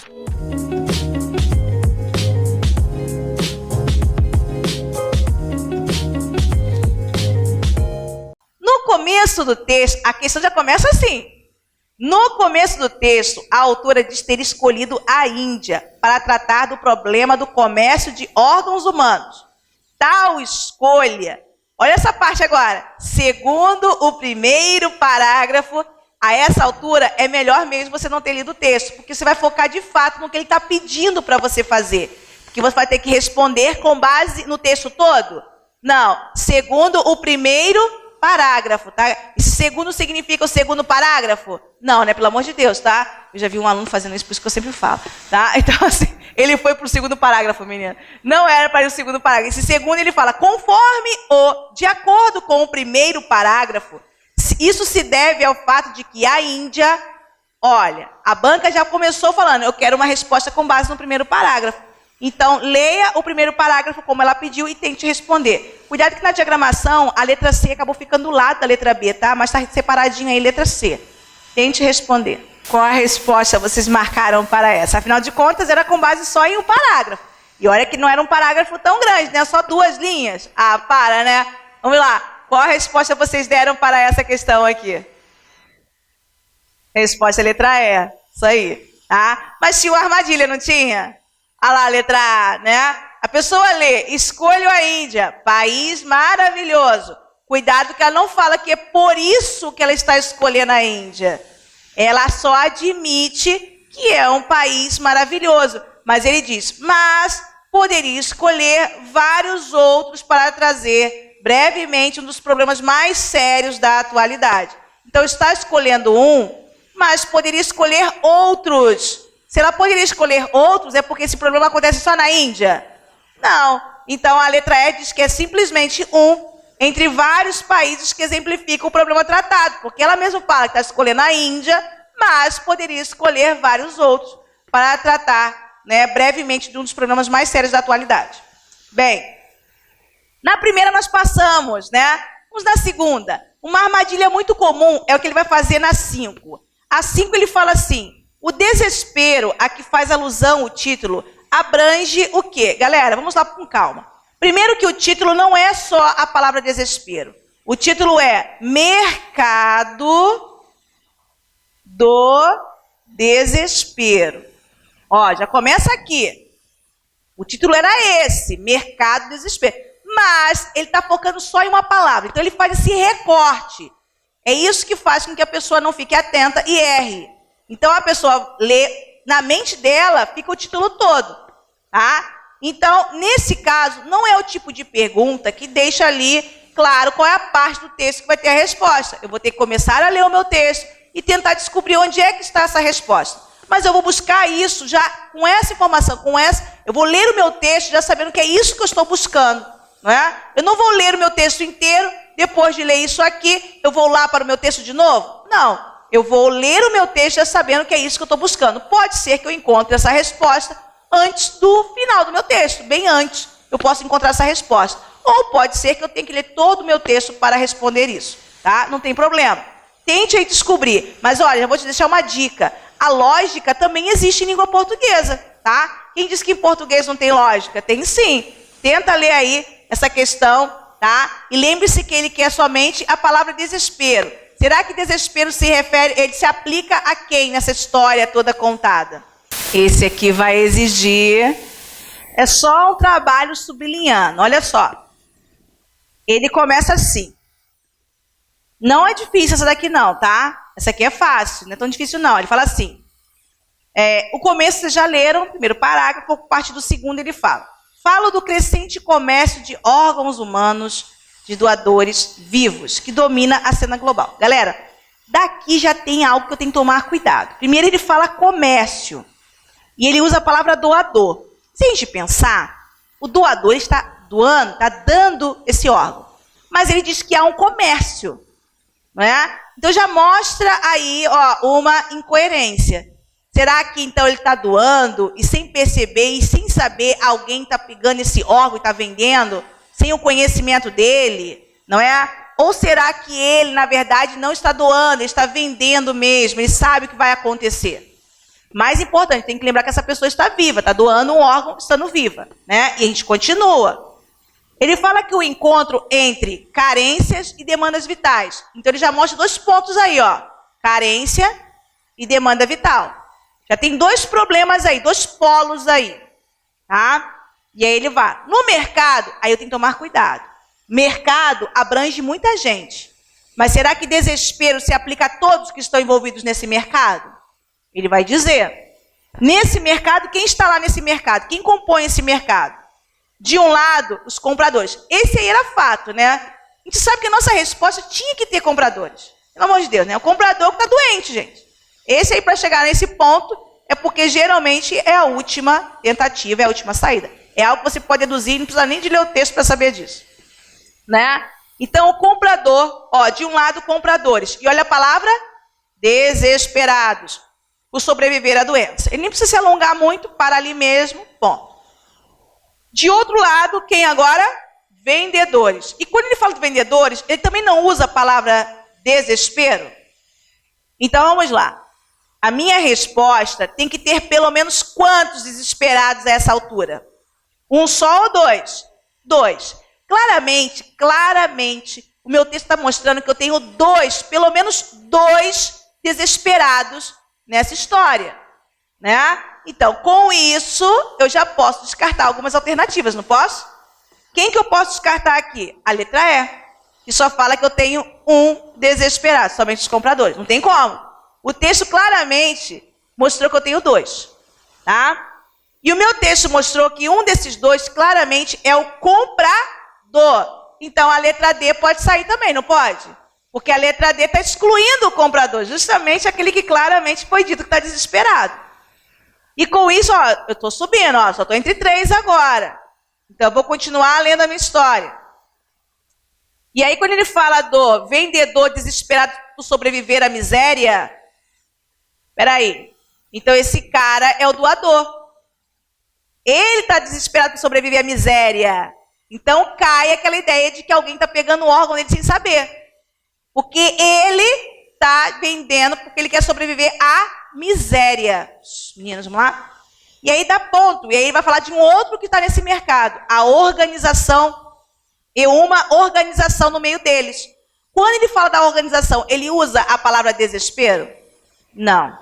No começo do texto, a questão já começa assim. No começo do texto, a autora diz ter escolhido a Índia para tratar do problema do comércio de órgãos humanos. Tal escolha, olha essa parte agora, segundo o primeiro parágrafo, a essa altura é melhor mesmo você não ter lido o texto, porque você vai focar de fato no que ele está pedindo para você fazer. Porque você vai ter que responder com base no texto todo? Não, segundo o primeiro parágrafo, tá? E segundo significa o segundo parágrafo? Não, né? Pelo amor de Deus, tá? Eu já vi um aluno fazendo isso, por isso que eu sempre falo, tá? Então, assim, ele foi para o segundo parágrafo, menina. Não era para ir o segundo parágrafo. Esse segundo, ele fala, de acordo com o primeiro parágrafo, isso se deve ao fato de que a Índia, olha, a banca já começou falando, eu quero uma resposta com base no primeiro parágrafo. Então, leia o primeiro parágrafo como ela pediu e tente responder. Cuidado que na diagramação, a letra C acabou ficando do lado da letra B, tá? Mas está separadinho aí, letra C. Tente responder. Qual a resposta vocês marcaram para essa? Afinal de contas, era com base só em um parágrafo. E olha que não era um parágrafo tão grande, né? Só 2 linhas. Ah, para, né? Vamos lá. Qual a resposta vocês deram para essa questão aqui? Resposta é letra E. Isso aí. Tá? Mas tinha uma armadilha, não tinha? Olha lá, letra A, né? A pessoa lê, escolho a Índia, país maravilhoso. Cuidado que ela não fala que é por isso que ela está escolhendo a Índia. Ela só admite que é um país maravilhoso. Mas ele diz, mas poderia escolher vários outros para trazer brevemente um dos problemas mais sérios da atualidade. Então está escolhendo um, mas poderia escolher outros. Se ela poderia escolher outros, é porque esse problema acontece só na Índia? Não. Então, a letra E diz que é simplesmente um entre vários países que exemplificam o problema tratado. Porque ela mesma fala que está escolhendo a Índia, mas poderia escolher vários outros para tratar, né, brevemente de um dos problemas mais sérios da atualidade. Bem, na primeira nós passamos, né? Vamos na segunda. Uma armadilha muito comum é o que ele vai fazer na 5. A 5 ele fala assim, o desespero a que faz alusão o título abrange o quê? Galera, vamos lá com calma. Primeiro que o título não é só a palavra desespero. O título é Mercado do Desespero. Ó, já começa aqui. O título era esse, Mercado do Desespero. Mas ele está focando só em uma palavra. Então ele faz esse recorte. É isso que faz com que a pessoa não fique atenta e erre. Então, a pessoa lê, na mente dela, fica o título todo, tá? Então, nesse caso, não é o tipo de pergunta que deixa ali claro qual é a parte do texto que vai ter a resposta. Eu vou ter que começar a ler o meu texto e tentar descobrir onde é que está essa resposta. Mas eu vou buscar isso já com essa informação, eu vou ler o meu texto já sabendo que é isso que eu estou buscando, não é? Eu não vou ler o meu texto inteiro, depois de ler isso aqui, eu vou lá para o meu texto de novo? Não. Eu vou ler o meu texto já sabendo que é isso que eu estou buscando. Pode ser que eu encontre essa resposta antes do final do meu texto, bem antes eu posso encontrar essa resposta. Ou pode ser que eu tenha que ler todo o meu texto para responder isso, tá? Não tem problema. Tente aí descobrir. Mas olha, eu vou te deixar uma dica. A lógica também existe em língua portuguesa, tá? Quem diz que em português não tem lógica? Tem sim. Tenta ler aí essa questão, tá? E lembre-se que ele quer somente a palavra desespero. Será que desespero ele se aplica a quem nessa história toda contada? Esse aqui vai exigir, é só um trabalho sublinhando, olha só. Ele começa assim. Não é difícil essa daqui não, tá? Essa aqui é fácil, não é tão difícil não. Ele fala assim, o começo vocês já leram, primeiro parágrafo, parte do segundo ele fala. Fala do crescente comércio de órgãos humanos, de doadores vivos, que domina a cena global. Galera, daqui já tem algo que eu tenho que tomar cuidado. Primeiro ele fala comércio, e ele usa a palavra doador. Se a gente pensar, o doador está doando, está dando esse órgão. Mas ele diz que há um comércio, não é? Então já mostra aí, ó, uma incoerência. Será que então ele está doando e sem perceber e sem saber alguém está pegando esse órgão e está vendendo? Sem o conhecimento dele, não é? Ou será que ele, na verdade, não está doando, ele está vendendo mesmo, ele sabe o que vai acontecer? Mais importante, tem que lembrar que essa pessoa está viva, está doando um órgão estando viva, né? E a gente continua. Ele fala que o encontro entre carências e demandas vitais. Então ele já mostra 2 pontos aí, ó. Carência e demanda vital. Já tem 2 problemas aí, 2 polos aí, tá? E aí ele vai. No mercado, aí eu tenho que tomar cuidado. Mercado abrange muita gente. Mas será que desespero se aplica a todos que estão envolvidos nesse mercado? Ele vai dizer. Nesse mercado, quem está lá nesse mercado? Quem compõe esse mercado? De um lado, os compradores. Esse aí era fato, né? A gente sabe que a nossa resposta tinha que ter compradores. Pelo amor de Deus, né? O comprador que está doente, gente. Esse aí, para chegar nesse ponto, é porque geralmente é a última tentativa, é a última saída. É algo que você pode deduzir, não precisa nem de ler o texto para saber disso. Né? Então, o comprador, ó, de um lado, compradores. E olha a palavra, desesperados, por sobreviver à doença. Ele nem precisa se alongar muito, para ali mesmo, ponto. De outro lado, quem agora? Vendedores. E quando ele fala de vendedores, ele também não usa a palavra desespero. Então, vamos lá. A minha resposta tem que ter pelo menos quantos desesperados a essa altura? 1 só ou 2? 2. Claramente, o meu texto está mostrando que eu tenho 2, pelo menos 2 desesperados nessa história, né? Então, com isso, eu já posso descartar algumas alternativas, não posso? Quem que eu posso descartar aqui? A letra E, que só fala que eu tenho 1 desesperado, somente os compradores. Não tem como. O texto claramente mostrou que eu tenho 2, tá? E o meu texto mostrou que um desses 2 claramente é o comprador. Então, a letra D pode sair também, não pode? Porque a letra D está excluindo o comprador, justamente aquele que claramente foi dito que está desesperado. E com isso, ó, eu estou subindo, ó, só estou entre 3 agora. Então, eu vou continuar lendo a minha história. E aí, quando ele fala do vendedor desesperado por sobreviver à miséria, peraí, então esse cara é o doador. Ele está desesperado por sobreviver à miséria. Então, cai aquela ideia de que alguém está pegando o órgão dele sem saber. Porque ele está vendendo porque ele quer sobreviver à miséria. Meninas, vamos lá? E aí dá ponto. E aí ele vai falar de um outro que está nesse mercado. A organização. E uma organização no meio deles. Quando ele fala da organização, ele usa a palavra desespero? Não.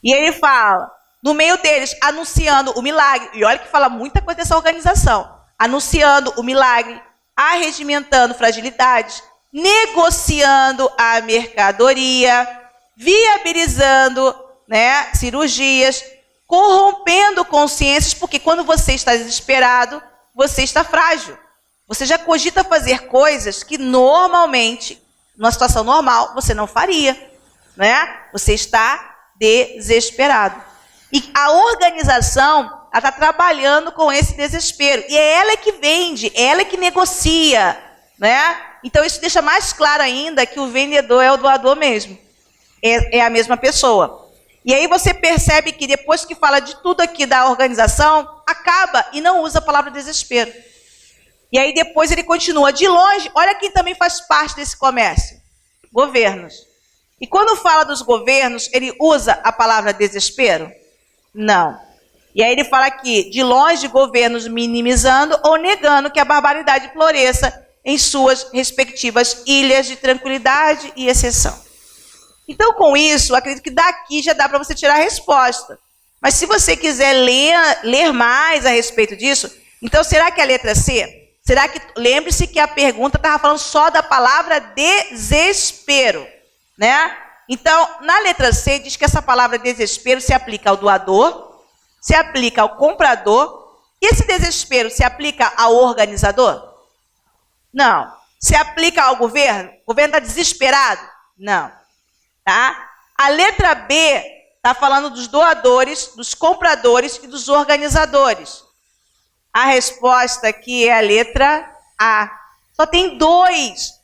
E ele fala, no meio deles, anunciando o milagre. E olha que fala muita coisa dessa organização. Anunciando o milagre, arregimentando fragilidades, negociando a mercadoria, viabilizando, né, cirurgias, corrompendo consciências, porque quando você está desesperado, você está frágil. Você já cogita fazer coisas que normalmente, numa situação normal, você não faria, né? Você está desesperado. E a organização está trabalhando com esse desespero. E é ela que vende, é ela que negocia, né? Então isso deixa mais claro ainda que o vendedor é o doador mesmo. É a mesma pessoa. E aí você percebe que depois que fala de tudo aqui da organização, acaba e não usa a palavra desespero. E aí depois ele continua de longe. Olha quem também faz parte desse comércio. Governos. E quando fala dos governos, ele usa a palavra desespero? Não. E aí ele fala aqui, de longe, governos minimizando ou negando que a barbaridade floresça em suas respectivas ilhas de tranquilidade e exceção. Então, com isso, acredito que daqui já dá para você tirar a resposta. Mas se você quiser ler mais a respeito disso, então será que a letra C? Será que, lembre-se que a pergunta estava falando só da palavra desespero, né? Então, na letra C, diz que essa palavra desespero se aplica ao doador, se aplica ao comprador, e esse desespero se aplica ao organizador? Não. Se aplica ao governo? O governo está desesperado? Não. Tá? A letra B está falando dos doadores, dos compradores e dos organizadores. A resposta aqui é a letra A. Só tem 2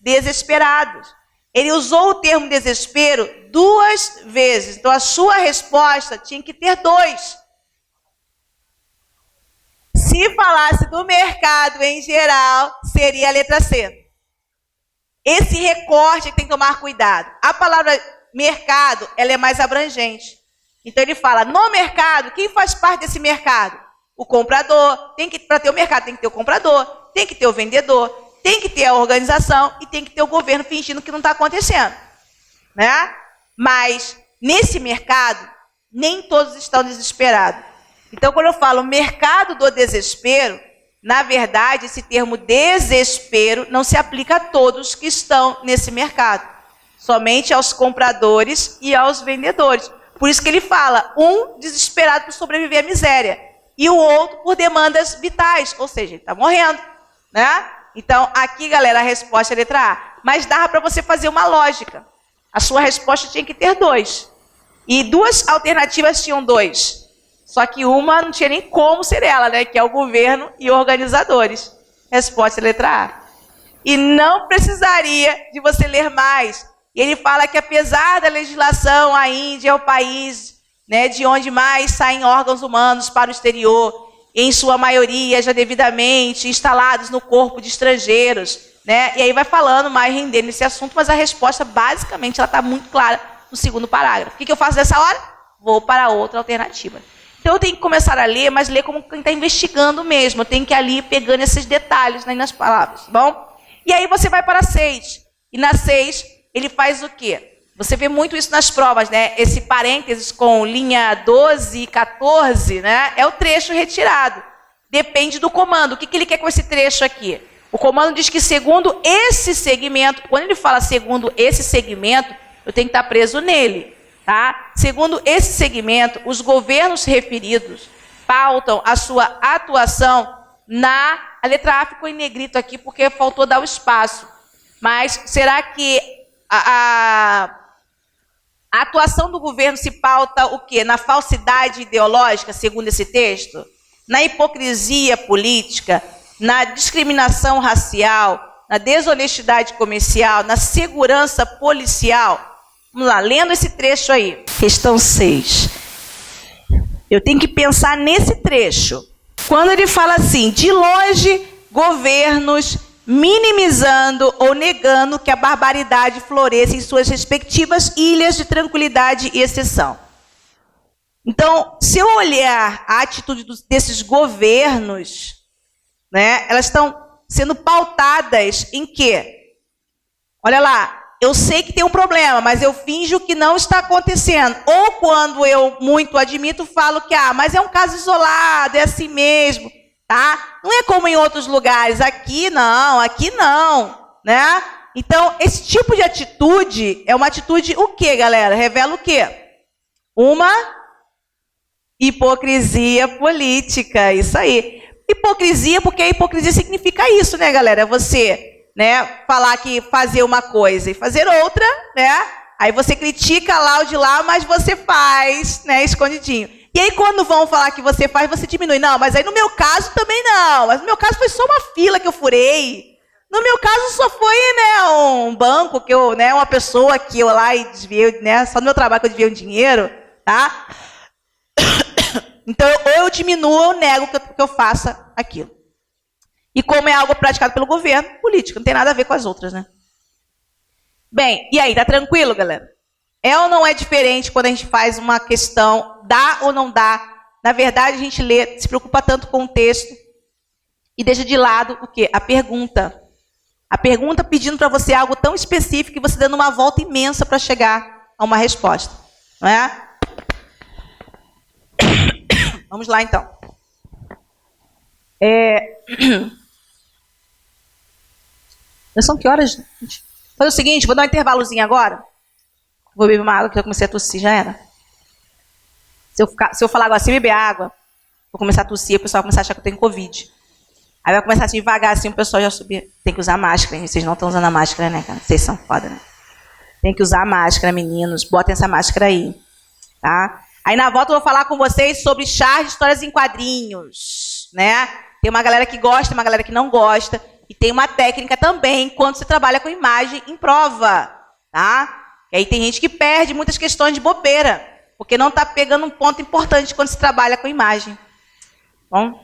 desesperados. Ele usou o termo desespero 2 vezes. Então, a sua resposta tinha que ter 2. Se falasse do mercado em geral, seria a letra C. Esse recorte tem que tomar cuidado. A palavra mercado, ela é mais abrangente. Então ele fala, no mercado, quem faz parte desse mercado? O comprador. Para ter o mercado tem que ter o comprador, tem que ter o vendedor, tem que ter a organização e tem que ter o governo fingindo que não está acontecendo. Né? Mas nesse mercado, nem todos estão desesperados. Então quando eu falo mercado do desespero, na verdade esse termo desespero não se aplica a todos que estão nesse mercado. Somente aos compradores e aos vendedores. Por isso que ele fala, um desesperado por sobreviver à miséria e o outro por demandas vitais, ou seja, ele está morrendo, né? Então, aqui, galera, a resposta é a letra A. Mas dava para você fazer uma lógica. A sua resposta tinha que ter 2. E 2 alternativas tinham 2. Só que uma não tinha nem como ser ela, né? Que é o governo e organizadores. Resposta é a letra A. E não precisaria de você ler mais. E ele fala que apesar da legislação, a Índia é o país, né, de onde mais saem órgãos humanos para o exterior, em sua maioria já devidamente instalados no corpo de estrangeiros, né? E aí vai falando mais, rendendo esse assunto, mas a resposta basicamente ela está muito clara no segundo parágrafo. O que eu faço nessa hora? Vou para outra alternativa. Então eu tenho que começar a ler, mas ler como quem está investigando mesmo. Eu tenho que ir ali pegando esses detalhes, né, nas palavras, tá bom? E aí você vai para 6. E na 6 ele faz o quê? Você vê muito isso nas provas, né? Esse parênteses com linha 12 e 14, né? É o trecho retirado. Depende do comando. O que ele quer com esse trecho aqui? O comando diz que segundo esse segmento, quando ele fala segundo esse segmento, eu tenho que estar preso nele, tá? Segundo esse segmento, os governos referidos pautam a sua atuação na... A letra A ficou em negrito aqui porque faltou dar o espaço. Mas será que a atuação do governo se pauta o quê? Na falsidade ideológica, segundo esse texto? Na hipocrisia política? Na discriminação racial? Na desonestidade comercial? Na segurança policial? Vamos lá, lendo esse trecho aí. Questão 6. Eu tenho que pensar nesse trecho. Quando ele fala assim, de longe, governos minimizando ou negando que a barbaridade floresça em suas respectivas ilhas de tranquilidade e exceção. Então, se eu olhar a atitude desses governos, né, elas estão sendo pautadas em quê? Olha lá, eu sei que tem um problema, mas eu finjo que não está acontecendo. Ou quando eu muito admito, falo que, mas é um caso isolado, é assim mesmo. Tá? Não é como em outros lugares, aqui não, né? Então, esse tipo de atitude é uma atitude o quê, galera? Revela o quê? Uma hipocrisia política, isso aí. Hipocrisia, porque a hipocrisia significa isso, né, galera? Você, né, falar que fazer uma coisa e fazer outra, né? Aí você critica lá o de lá, mas você faz, né, escondidinho. E aí, quando vão falar que você faz, você diminui. Não, mas aí no meu caso também não. Mas no meu caso foi só uma fila que eu furei. No meu caso só foi, né, um banco, que eu, né, uma pessoa que eu lá e desviei, né, só no meu trabalho que eu desviei um dinheiro, tá? Então, ou eu diminuo ou eu nego que eu faça aquilo. E como é algo praticado pelo governo, político, não tem nada a ver com as outras, né? Bem, e aí, tá tranquilo, galera? É ou não é diferente quando a gente faz uma questão, dá ou não dá? Na verdade, a gente lê, se preocupa tanto com o texto e deixa de lado o quê? A pergunta. A pergunta pedindo para você algo tão específico e você dando uma volta imensa para chegar a uma resposta. Não é? Vamos lá, então. São que horas, gente? Faz o seguinte, vou dar um intervalozinho agora. Vou beber uma água, que eu comecei a tossir, já era. Se eu falar agora assim, beber água, vou começar a tossir, o pessoal vai começar a achar que eu tenho Covid. Aí vai começar assim, devagar, assim, o pessoal já subir. Tem que usar máscara, hein? Vocês não estão usando a máscara, né, cara? Vocês são foda, né? Tem que usar a máscara, meninos. Botem essa máscara aí, tá? Aí na volta eu vou falar com vocês sobre char de histórias em quadrinhos, né? Tem uma galera que gosta, uma galera que não gosta. E tem uma técnica também, quando você trabalha com imagem em prova, tá? E aí tem gente que perde muitas questões de bobeira, porque não está pegando um ponto importante quando se trabalha com imagem. Bom?